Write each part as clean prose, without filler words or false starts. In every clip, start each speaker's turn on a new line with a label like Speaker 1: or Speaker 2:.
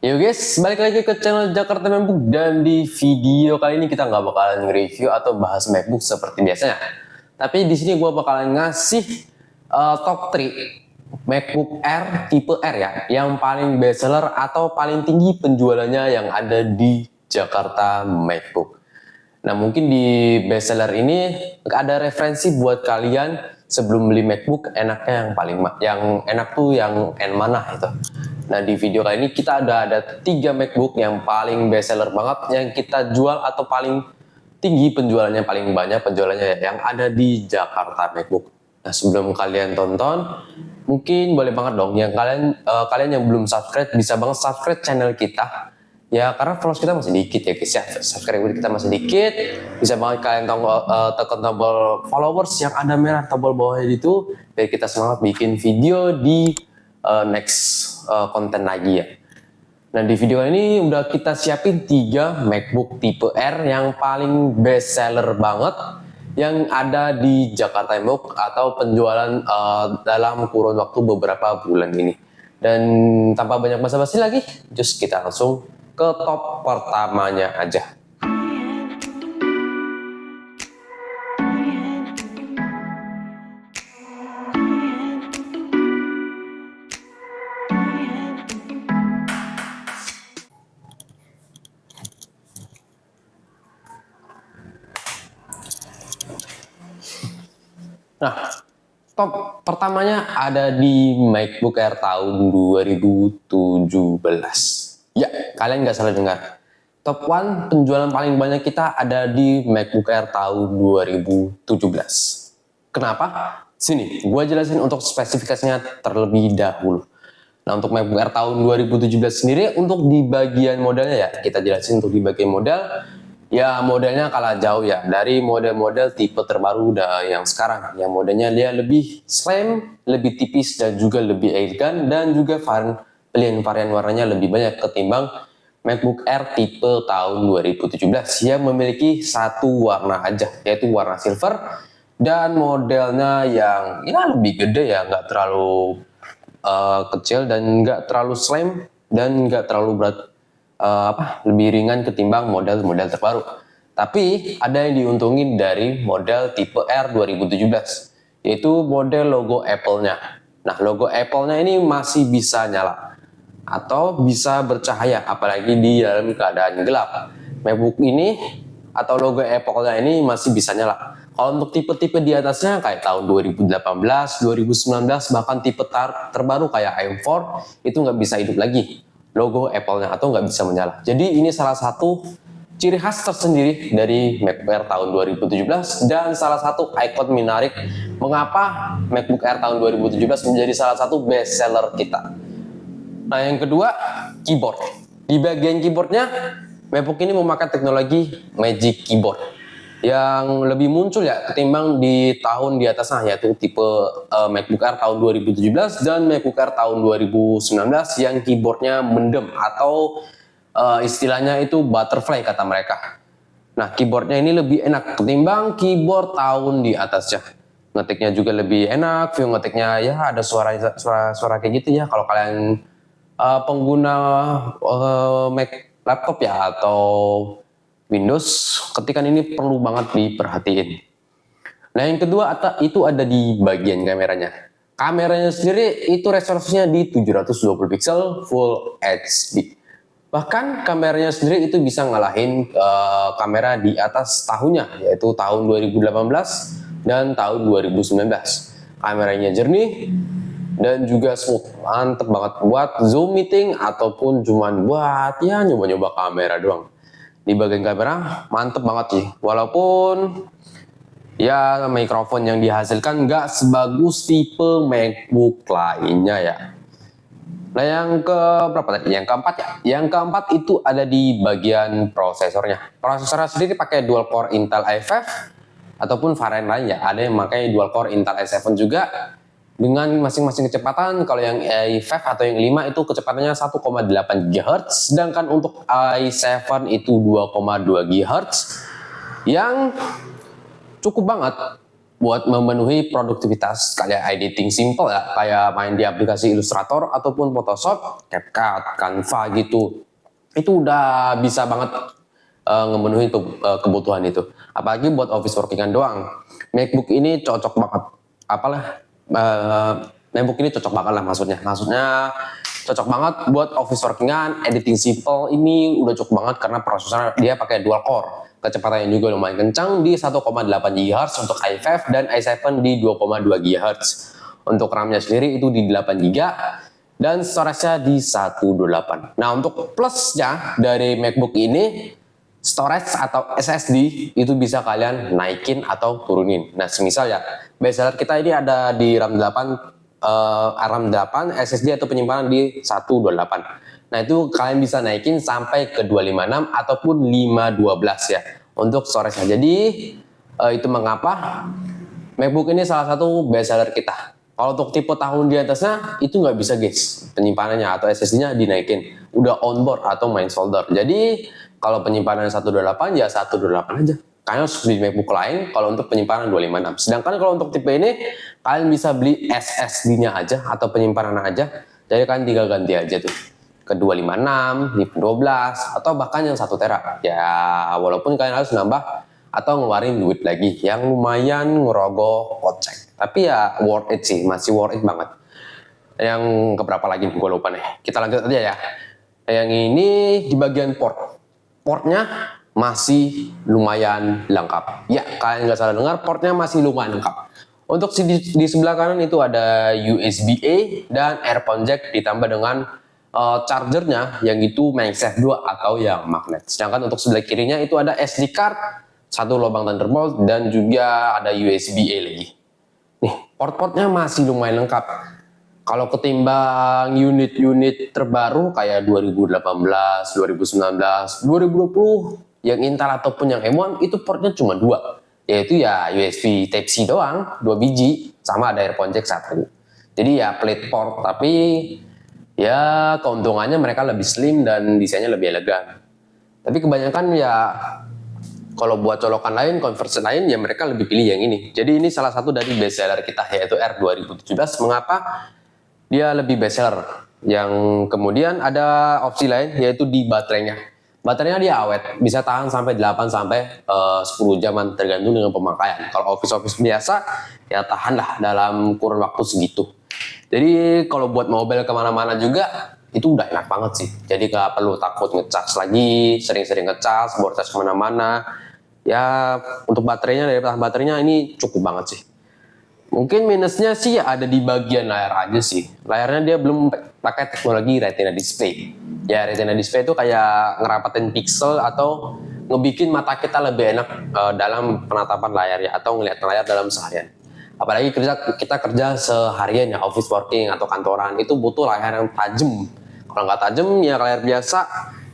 Speaker 1: Yo guys, balik lagi ke channel Jakarta MacBook, dan di video kali ini kita nggak bakalan nge-review atau bahas MacBook seperti biasanya. Tapi di sini gue bakalan ngasih top 3 MacBook Air tipe R ya, yang paling bestseller atau paling tinggi penjualannya yang ada di Jakarta MacBook. Nah, mungkin di bestseller ini ada referensi buat kalian sebelum beli MacBook, enaknya yang enak tuh yang mana itu. Nah, di video kali ini kita ada 3 MacBook yang paling bestseller banget yang kita jual atau paling tinggi penjualannya, paling banyak penjualannya yang ada di Jakarta MacBook. Nah, sebelum kalian tonton, mungkin boleh banget dong yang kalian yang belum subscribe bisa banget subscribe channel kita. Ya, karena followers kita masih dikit ya guys ya, subscriber kita masih dikit. Bisa banget kalian tekan tombol followers yang ada merah tombol bawahnya itu, biar kita semangat bikin video di next konten lagi ya. Nah, di video ini udah kita siapin 3 MacBook tipe R yang paling best seller banget yang ada di Jakarta MacBook atau penjualan dalam kurun waktu beberapa bulan ini. Dan tanpa banyak basa-basi lagi, just kita langsung ke top pertamanya aja. Nah, top pertamanya ada di MacBook Air tahun 2017. Ya, kalian nggak salah dengar. Top 1 penjualan paling banyak kita ada di MacBook Air tahun 2017. Kenapa? Sini, gue jelasin untuk spesifikasinya terlebih dahulu. Nah, untuk MacBook Air tahun 2017 sendiri, untuk di bagian modelnya ya, kita jelasin untuk di bagian model. Ya, modelnya kalah jauh ya dari model-model tipe terbaru yang sekarang. Yang modelnya dia lebih slim, lebih tipis, dan juga lebih elegan, dan juga varian warnanya lebih banyak ketimbang MacBook Air tipe tahun 2017 yang memiliki satu warna aja, yaitu warna silver, dan modelnya yang ya lebih gede ya, nggak terlalu kecil dan nggak terlalu slim dan nggak terlalu berat, lebih ringan ketimbang model-model terbaru. Tapi ada yang diuntungin dari model tipe R 2017, yaitu model logo Apple-nya. Nah, logo Apple-nya ini masih bisa nyala atau bisa bercahaya, apalagi di dalam keadaan gelap. MacBook ini atau logo Apple-nya ini masih bisa nyala. Kalau untuk tipe-tipe di atasnya kayak tahun 2018, 2019, bahkan tipe terbaru kayak M4 itu nggak bisa hidup lagi logo Apple-nya atau nggak bisa menyala. Jadi ini salah satu ciri khas tersendiri dari MacBook Air tahun 2017 dan salah satu ikon menarik mengapa MacBook Air tahun 2017 menjadi salah satu best seller kita. Nah, yang kedua, keyboard. Di bagian keyboardnya, MacBook ini memakai teknologi Magic Keyboard yang lebih muncul ya ketimbang di tahun di atasnya, yaitu tipe MacBook Air tahun 2017 dan MacBook Air tahun 2019 yang keyboardnya mendem atau istilahnya itu butterfly kata mereka. Nah, keyboardnya ini lebih enak ketimbang keyboard tahun di atasnya. Ngetiknya juga lebih enak, view ngetiknya ya ada suara kayak gitu ya. Kalau kalian pengguna Mac laptop ya atau Windows, ketikan ini perlu banget diperhatiin. Nah, yang kedua itu ada di bagian kameranya. Kameranya sendiri itu resolusinya di 720 pixel Full HD. Bahkan kameranya sendiri itu bisa ngalahin kamera di atas tahunnya, yaitu tahun 2018 dan tahun 2019. Kameranya jernih dan juga smooth, mantep banget buat Zoom meeting ataupun cuman buat ya nyoba-nyoba kamera doang. Di bagian kamera mantep banget sih, walaupun ya mikrofon yang dihasilkan nggak sebagus tipe MacBook lainnya ya. Nah, yang ke berapa tadi? Yang keempat ya. Yang keempat itu ada di bagian prosesornya. Prosesornya sendiri pakai dual core Intel i5 ataupun varian lain ya. Ada yang pakai dual core Intel i7 juga dengan masing-masing kecepatan. Kalau yang i5 atau yang 5 itu kecepatannya 1,8 GHz, sedangkan untuk i7 itu 2,2 GHz yang cukup banget buat memenuhi produktivitas kayak editing simple ya, kayak main di aplikasi Illustrator ataupun Photoshop, CapCut, Canva gitu. Itu udah bisa banget memenuhi kebutuhan itu. Apalagi buat office workingan doang. MacBook ini cocok banget. MacBook ini cocok banget lah maksudnya. Maksudnya cocok banget buat office workingan, editing simple ini udah cukup banget karena prosesornya dia pakai dual core. Kecepatannya juga lumayan kencang di 1,8 GHz untuk i5 dan i7 di 2,2 GHz. Untuk RAM-nya sendiri itu di 8 GB dan storage-nya di 128. Nah, untuk plusnya dari MacBook ini, storage atau SSD itu bisa kalian naikin atau turunin. Nah, semisal ya, bestseller kita ini ada di RAM 8, SSD atau penyimpanan di 128. Nah, itu kalian bisa naikin sampai ke 256 ataupun 512 ya untuk storage-nya. Jadi itu mengapa MacBook ini salah satu bestseller kita. Kalau untuk tipe tahun di atasnya itu nggak bisa guys, penyimpanannya atau SSD-nya dinaikin, udah onboard atau main solder. Jadi kalau penyimpanan 128 ya 128 aja. Kalian harus beli MacBook lain kalau untuk penyimpanan 256. Sedangkan kalau untuk tipe ini kalian bisa beli SSD-nya aja atau penyimpanan aja. Jadi kalian tinggal ganti aja tuh ke 256, 12 atau bahkan yang 1 tera. Ya walaupun kalian harus nambah atau ngeluarin duit lagi yang lumayan ngerogoh kocek. Tapi ya worth it sih, masih worth it banget. Yang keberapa lagi gue lupa nih. Kita lanjut aja ya. Yang ini di bagian port. Portnya masih lumayan lengkap. Ya, kalian nggak salah dengar, portnya masih lumayan lengkap. Untuk di sebelah kanan itu ada USB-A dan earphone jack ditambah dengan chargernya yang itu MagSafe 2 atau yang magnet. Sedangkan untuk sebelah kirinya itu ada SD card, satu lubang Thunderbolt dan juga ada USB-A lagi. Nih, port-portnya masih lumayan lengkap. Kalau ketimbang unit-unit terbaru kayak 2018, 2019, 2020 yang Intel ataupun yang M1 itu portnya cuma 2, yaitu ya USB Type-C doang, 2 biji, sama ada earphone jack 1. Jadi ya plate port, tapi ya keuntungannya mereka lebih slim dan desainnya lebih elegan. Tapi kebanyakan ya kalau buat colokan lain, conversion lain ya mereka lebih pilih yang ini. Jadi ini salah satu dari bestseller kita yaitu R 2017. Mengapa dia lebih bestseller? Yang kemudian ada opsi lain yaitu di baterainya. Baterainya dia awet, bisa tahan sampai 8 sampai 10 jaman tergantung dengan pemakaian. Kalau office biasa ya tahan lah dalam kurun waktu segitu. Jadi kalau buat mobile kemana-mana juga itu udah enak banget sih. Jadi gak perlu takut ngecas lagi, sering-sering ngecas, bawa cas kemana-mana. Ya untuk baterainya, dari tahan baterainya ini cukup banget sih. Mungkin minusnya sih ada di bagian layar aja sih. Layarnya dia belum pakai teknologi Retina Display. Ya Retina Display itu kayak ngerapatin pixel atau ngebikin mata kita lebih enak dalam penatapan layar ya, atau ngeliat layar dalam seharian. Apalagi kita kerja seharian ya, office working atau kantoran, itu butuh layar yang tajam. Kalau nggak tajam ya layar biasa.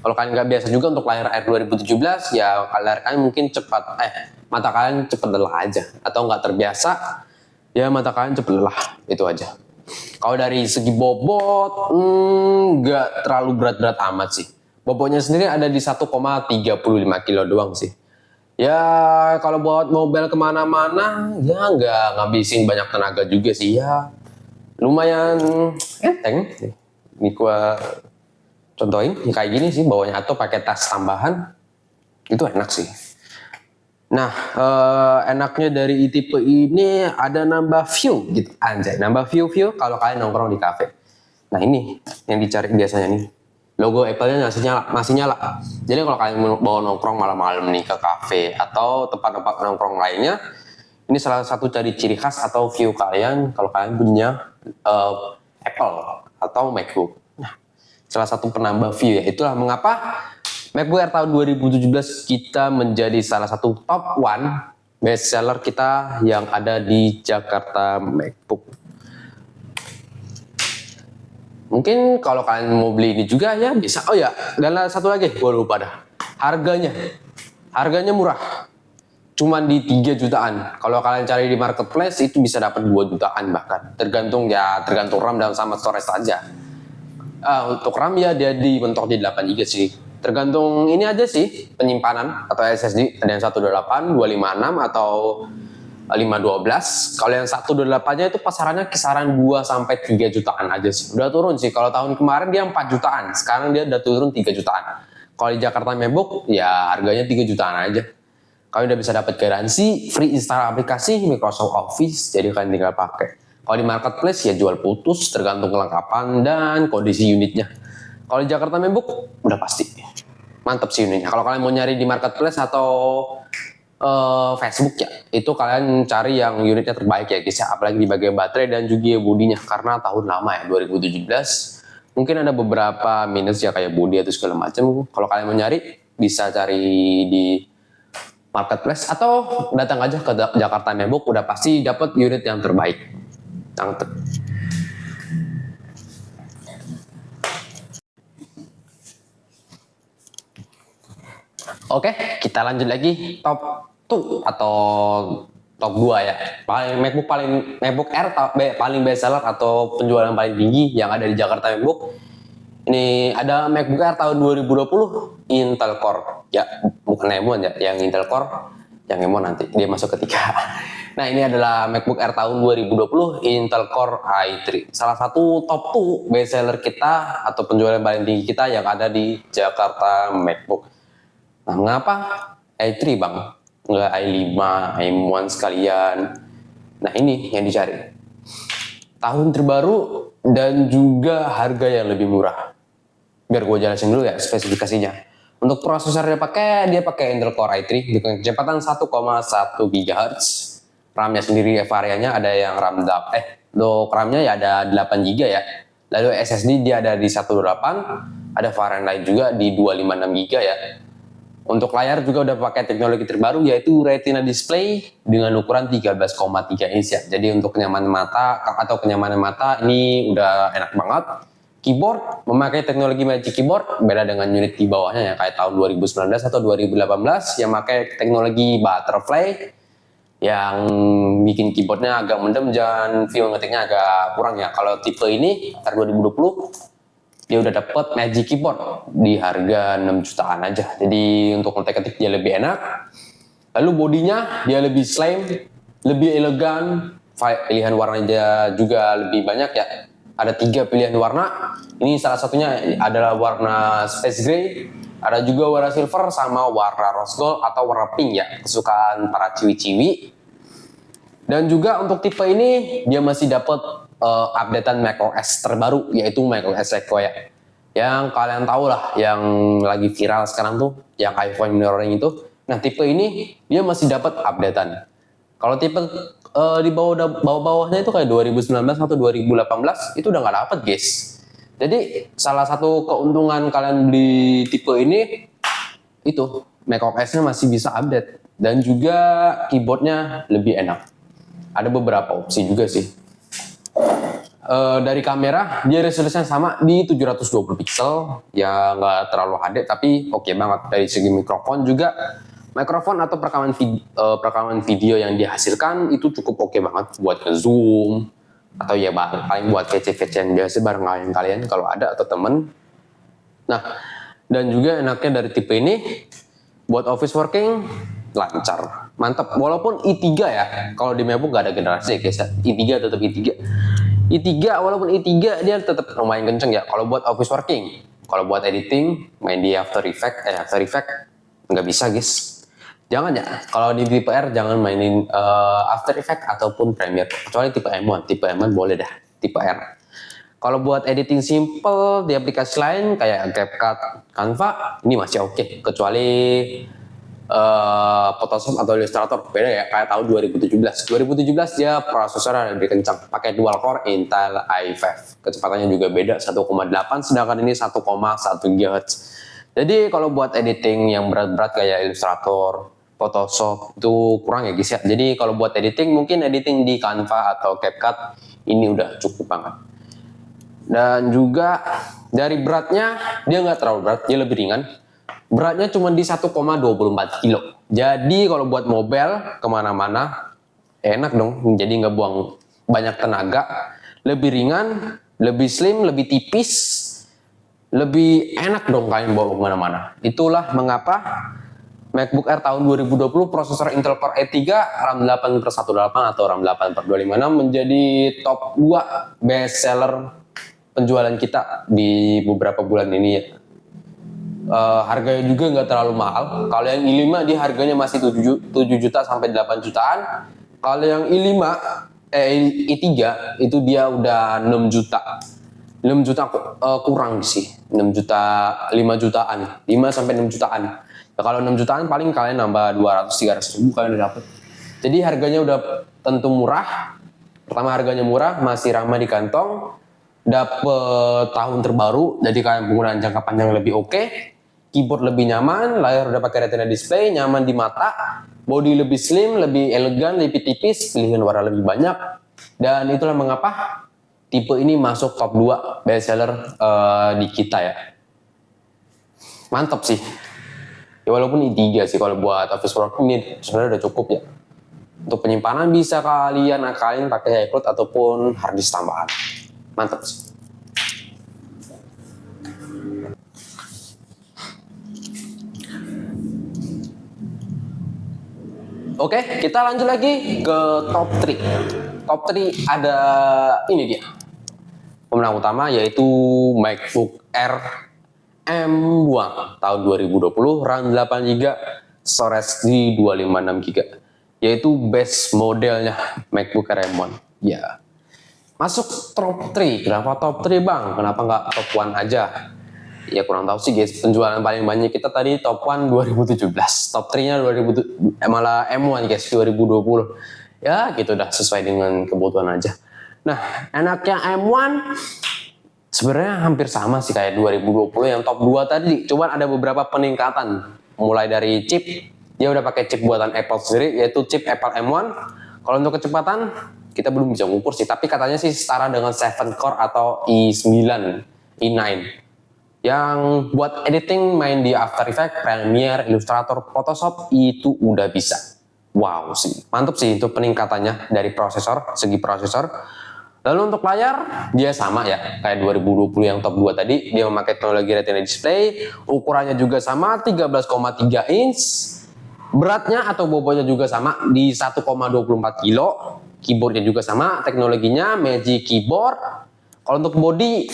Speaker 1: Kalau kalian nggak biasa juga untuk layar R 2017 ya layar kalian mungkin mata kalian cepat lelah aja, atau nggak terbiasa ya mata kalian cepat lelah, itu aja. Kalau dari segi bobot nggak terlalu berat-berat amat sih. Bobotnya sendiri ada di 1,35 kilo doang sih. Ya kalau buat mobile kemana-mana ya nggak ngabisin banyak tenaga juga sih ya. Lumayan enteng. Ini gua contohin ya kayak gini sih bawahnya, atau pakai tas tambahan itu enak sih. Nah enaknya dari tipe ini ada nambah view gitu, anjay, nambah view kalau kalian nongkrong di cafe. Nah ini yang dicari biasanya nih, logo Apple-nya masih nyala. Jadi kalau kalian mau nongkrong malam-malam nih ke cafe atau tempat-tempat nongkrong lainnya, ini salah satu ciri khas atau view kalian kalau kalian punya Apple atau MacBook. Salah satu penambah view ya. Itulah mengapa MacBook Air tahun 2017 kita menjadi salah satu top 1 bestseller kita yang ada di Jakarta MacBook. Mungkin kalau kalian mau beli ini juga ya bisa. Oh ya, dan satu lagi gue lupa dah. Harganya murah. Cuman di 3 jutaan. Kalau kalian cari di marketplace itu bisa dapat 2 jutaan bahkan. Tergantung RAM dan sama storage saja. Untuk RAM ya dia dimentok di 8 GB sih. Tergantung ini aja sih penyimpanan atau SSD. Ada yang 128, 256 atau 512. Kalau yang 128-nya itu pasarannya kisaran 2 sampai 3 jutaan aja sih. Udah turun sih. Kalau tahun kemarin dia 4 jutaan, sekarang dia udah turun 3 jutaan. Kalau di Jakarta MacBook ya harganya 3 jutaan aja. Kalian udah bisa dapat garansi, free install aplikasi Microsoft Office, jadi kalian tinggal pakai. Kalau di marketplace ya jual putus, tergantung kelengkapan dan kondisi unitnya. Kalau di Jakarta MacBook udah pasti mantap sih unitnya. Kalau kalian mau nyari di marketplace atau Facebook ya, itu kalian cari yang unitnya terbaik ya guys ya, apalagi di bagian baterai dan juga bodinya, karena tahun lama ya 2017 mungkin ada beberapa minus ya kayak bodi atau segala macam. Kalau kalian mau nyari bisa cari di marketplace atau datang aja ke Jakarta MacBook, udah pasti dapat unit yang terbaik. Oke, kita lanjut lagi top 2 atau top 2 ya. MacBook Air paling best seller atau penjualan paling tinggi yang ada di Jakarta MacBook. Ini ada MacBook Air tahun 2020 Intel Core. Ya, bukan M1 ya, yang Intel Core. Yang M1 nanti dia masuk ketiga. Nah, ini adalah MacBook Air tahun 2020 Intel Core i3. Salah satu top 2 best seller kita atau penjualan paling tinggi kita yang ada di Jakarta MacBook. Nah, mengapa i3 bang? Nggak i5, i1 sekalian. Nah, ini yang dicari. Tahun terbaru dan juga harga yang lebih murah. Biar gue jelasin dulu ya spesifikasinya. Untuk prosesor dia pakai Intel Core i3 dengan kecepatan 1,1 GHz. RAM-nya sendiri variannya ada yang untuk RAM-nya ya ada 8 GB ya. Lalu SSD dia ada di 128, ada varian lain juga di 256 GB ya. Untuk layar juga udah pakai teknologi terbaru yaitu Retina display dengan ukuran 13,3 inch ya. Jadi untuk kenyamanan mata ini udah enak banget. Keyboard memakai teknologi Magic Keyboard, beda dengan unit di bawahnya ya kayak tahun 2019 atau 2018 yang pakai teknologi Butterfly yang bikin keyboardnya agak mendem dan view ngetiknya agak kurang ya. Kalau tipe ini tahun 2020 dia udah dapat Magic Keyboard di harga 6 jutaan aja. Jadi untuk ngetik-ngetik dia lebih enak. Lalu bodinya dia lebih slim, lebih elegan, pilihan warnanya juga lebih banyak ya. Ada 3 pilihan warna. Ini salah satunya adalah warna space gray, ada juga warna silver sama warna rose gold atau warna pink ya, kesukaan para ciwi-ciwi. Dan juga untuk tipe ini dia masih dapat updatean macOS terbaru yaitu macOS Sequoia. Yang kalian tahu lah yang lagi viral sekarang tuh yang iPhone mirroring itu. Nah, tipe ini dia masih dapat updatean. Kalau tipe di bawahnya itu kayak 2019 atau 2018 itu udah nggak dapat guys. Jadi salah satu keuntungan kalian beli tipe ini itu macOS-nya masih bisa update dan juga keyboardnya lebih enak. Ada beberapa opsi juga sih. Dari kamera dia resolusinya sama di 720 pixel ya, nggak terlalu HD tapi oke banget. Dari segi mikrofon juga, mikrofon atau perekaman video yang dihasilkan itu cukup oke banget buat nge-zoom atau ya paling buat kece-kecean biasa bareng kalian kalau ada atau temen. Nah, dan juga enaknya dari tipe ini buat office working lancar, mantap. Walaupun i3 ya, kalau di MacBook gak ada generasi ya guys ya, i3 tetap i3 walaupun i3 dia tetap lumayan kenceng ya kalau buat office working. Kalau buat editing main di After Effects nggak bisa guys. Jangan ya, kalau di tipe R jangan mainin After Effects ataupun Premiere, kecuali tipe M1. Tipe M1 boleh dah, tipe R. Kalau buat editing simple di aplikasi lain kayak CapCut, Canva, ini masih oke. Kecuali Photoshop atau Illustrator, beda ya, kayak tahun 2017. 2017 dia prosesornya lebih kencang, pakai dual core Intel i5. Kecepatannya juga beda, 1,8, sedangkan ini 1,1 GHz. Jadi kalau buat editing yang berat-berat kayak Illustrator, Photoshop itu kurang ya guys ya. Jadi kalau buat editing mungkin editing di Canva atau CapCut ini udah cukup banget. Dan juga dari beratnya dia nggak terlalu berat, dia lebih ringan. Beratnya cuma di 1,24 kilo. Jadi kalau buat mobile kemana-mana enak dong. Jadi nggak buang banyak tenaga, lebih ringan, lebih slim, lebih tipis, lebih enak dong kalian bawa kemana-mana. Itulah mengapa MacBook Air tahun 2020 prosesor Intel Core i3 RAM 8/128 atau RAM 8/256 menjadi top 2 best seller penjualan kita di beberapa bulan ini ya. Harganya juga nggak terlalu mahal. Kalau yang i5 dia harganya masih 7 juta sampai 8 jutaan. Kalau yang i3 itu dia udah 6 juta. 6 juta kurang sih. 6 juta 5 jutaan. 5 sampai 6 jutaan. Ya, kalau 6 jutaan paling kalian nambah 200-300 ribu kalian udah dapet. Jadi harganya udah tentu murah. Pertama harganya murah, masih ramah di kantong. Dapet tahun terbaru, jadi kalian penggunaan jangka panjang lebih oke. Keyboard lebih nyaman, layar udah pakai retina display, nyaman di mata. Body lebih slim, lebih elegan, lebih tipis, pilihan warna lebih banyak. Dan itulah mengapa tipe ini masuk top 2 best seller di kita ya. Mantap sih. Ya walaupun i3 sih kalau buat office work ini sebenarnya udah cukup ya. Untuk penyimpanan bisa kalian akalin pakai iCloud ataupun hard disk tambahan. Mantap sih. Oke, kita lanjut lagi ke top 3. Top 3 ada ini dia. Pemenang utama yaitu MacBook Air M1 tahun 2020, RAM 8GB, storage di 256GB. Yaitu best modelnya MacBook Air M1. Ya. Masuk top 3. Kenapa top 3 bang? Kenapa nggak top 1 aja? Ya kurang tahu sih guys, penjualan paling banyak kita tadi top 1 2017, top 3-nya malah M1 guys 2020. Ya gitu dah, sesuai dengan kebutuhan aja. Nah, enaknya M1 sebenarnya hampir sama sih kayak 2020 yang top 2 tadi, cuman ada beberapa peningkatan. Mulai dari chip, dia udah pakai chip buatan Apple sendiri, yaitu chip Apple M1. Kalau untuk kecepatan, kita belum bisa mengukur sih, tapi katanya sih setara dengan 7 core atau i9, i9. Yang buat editing main di After Effects, Premiere, Illustrator, Photoshop itu udah bisa. Wow sih, mantap sih itu peningkatannya dari prosesor, segi prosesor. Lalu untuk layar, dia sama ya, kayak 2020 yang top 2 tadi, dia memakai teknologi Retina display, ukurannya juga sama, 13,3 inch, beratnya atau bobotnya juga sama, di 1,24 kilo, keyboardnya juga sama, teknologinya Magic Keyboard. Kalau untuk body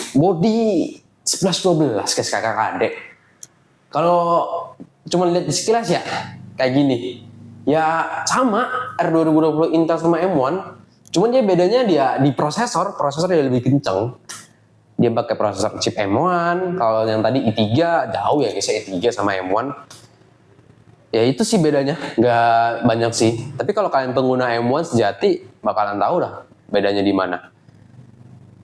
Speaker 1: 11-12 guys, kakak adek. Kalau cuma lihat di sekilas ya kayak gini. Ya sama R2020 Intel sama M1, cuman dia bedanya dia di prosesor dia lebih kenceng. Dia pakai prosesor chip M1, kalau yang tadi i3 jauh ya guys, i3 sama M1. Ya itu sih bedanya, nggak banyak sih. Tapi kalau kalian pengguna M1 sejati bakalan tahu lah bedanya di mana.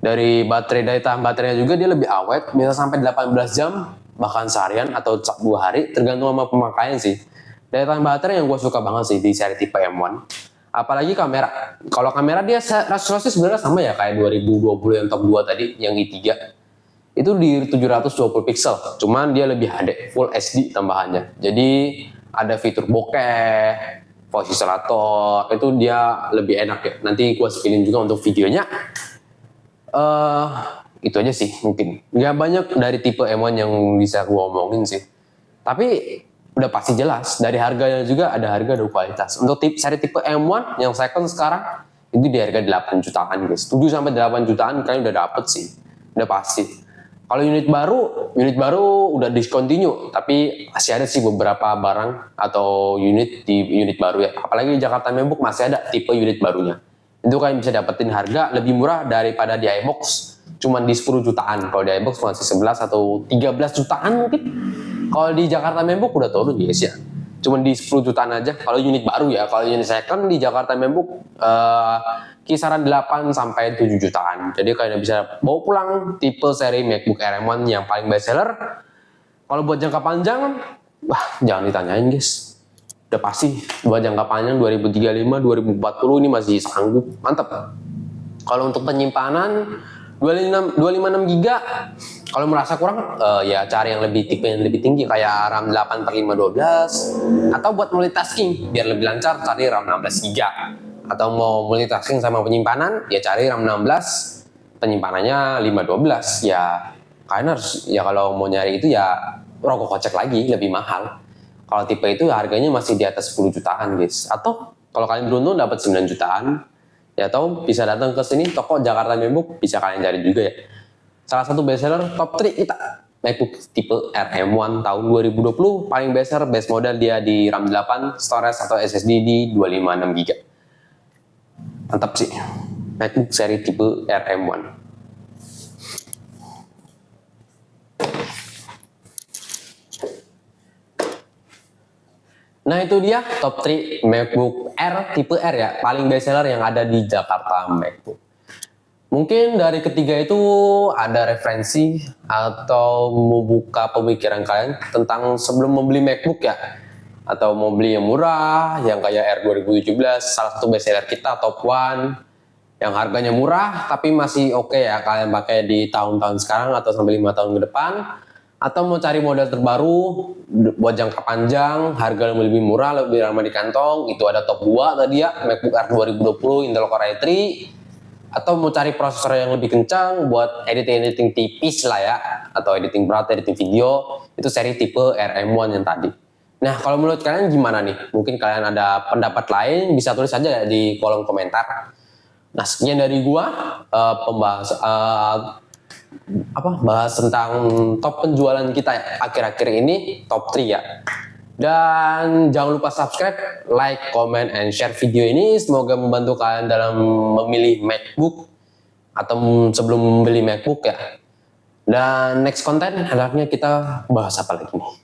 Speaker 1: Dari daya tahan baterainya juga dia lebih awet, bisa sampai 18 jam, bahkan seharian atau 2 hari, tergantung sama pemakaian sih. Daya tahan baterai yang gue suka banget sih di seri tipe M1. Apalagi kamera. Kalau kamera dia resolusi sebenarnya sama ya kayak 2020 yang top 2 tadi, yang i3. Itu di 720 pixel, cuman dia lebih HD, full HD tambahannya. Jadi ada fitur bokeh, voice isolator, itu dia lebih enak ya. Nanti gue spilin juga untuk videonya. Itu aja sih mungkin. Gak banyak dari tipe M1 yang bisa gue omongin sih. Tapi udah pasti jelas. Dari harganya juga ada harga ada kualitas. Untuk seri tipe M1 yang second sekarang itu di harga 8 jutaan guys. 7-8 jutaan kalian udah dapet sih. Udah pasti. Kalau unit baru udah discontinue. Tapi masih ada sih beberapa barang atau unit di unit baru ya. Apalagi di Jakarta Membook masih ada tipe unit barunya. Itu kalian bisa dapetin harga lebih murah daripada di iBox, cuman di 10 jutaan. Kalau di iBox masih 11 atau 13 jutaan mungkin. Kalau di Jakarta Membook udah turun guys ya, cuman di 10 jutaan aja kalau unit baru ya. Kalau unit second di Jakarta Membook kisaran 8 sampai 7 jutaan. Jadi kalian bisa bawa pulang tipe seri MacBook Air M1 yang paling best seller. Kalau buat jangka panjang, wah jangan ditanyain guys. Udah pasti buat jangka panjang 2035, 2040 ini masih sanggup, mantap. Kalau untuk penyimpanan 256GB, kalau merasa kurang ya cari yang tipe yang lebih tinggi kayak RAM 8/512, atau buat multitasking biar lebih lancar cari RAM 16GB. Atau mau multitasking sama penyimpanan ya cari RAM 16, penyimpanannya 512. Ya kalian harus ya kalau mau nyari itu ya rokok kocek lagi lebih mahal. Kalau tipe itu harganya masih di atas 10 jutaan guys. Atau kalau kalian beruntung dapat 9 jutaan, ya atau bisa datang ke sini toko Jakarta MacBook, bisa kalian cari juga ya. Salah satu bestseller top 3 kita, MacBook tipe RM1 tahun 2020, paling bestseller, best model dia di RAM 8, storage atau SSD di 256GB. Mantap sih, MacBook seri tipe RM1. Nah itu dia top 3 MacBook Air tipe R ya, paling bestseller yang ada di Jakarta MacBook. Mungkin dari ketiga itu ada referensi atau membuka pemikiran kalian tentang sebelum membeli MacBook ya, atau mau beli yang murah, yang kayak R 2017, salah satu bestseller kita top 1, yang harganya murah tapi masih oke ya kalian pakai di tahun-tahun sekarang atau sampai 5 tahun ke depan. Atau mau cari model terbaru buat jangka panjang, harga lebih murah, lebih ramah di kantong, itu ada top 2 tadi ya, MacBook Air 2020 Intel Core i3. Atau mau cari prosesor yang lebih kencang buat editing tipis lah ya, atau editing berat, editing video, itu seri tipe RM1 yang tadi. Nah kalau menurut kalian gimana nih? Mungkin kalian ada pendapat lain, bisa tulis aja di kolom komentar. Nah sekian dari gua, bahas tentang top penjualan kita ya, akhir-akhir ini top 3 ya. Dan jangan lupa subscribe, like, comment, and share video ini. Semoga membantu kalian dalam memilih MacBook atau sebelum membeli MacBook ya. Dan next konten, enaknya kita bahas apa lagi nih?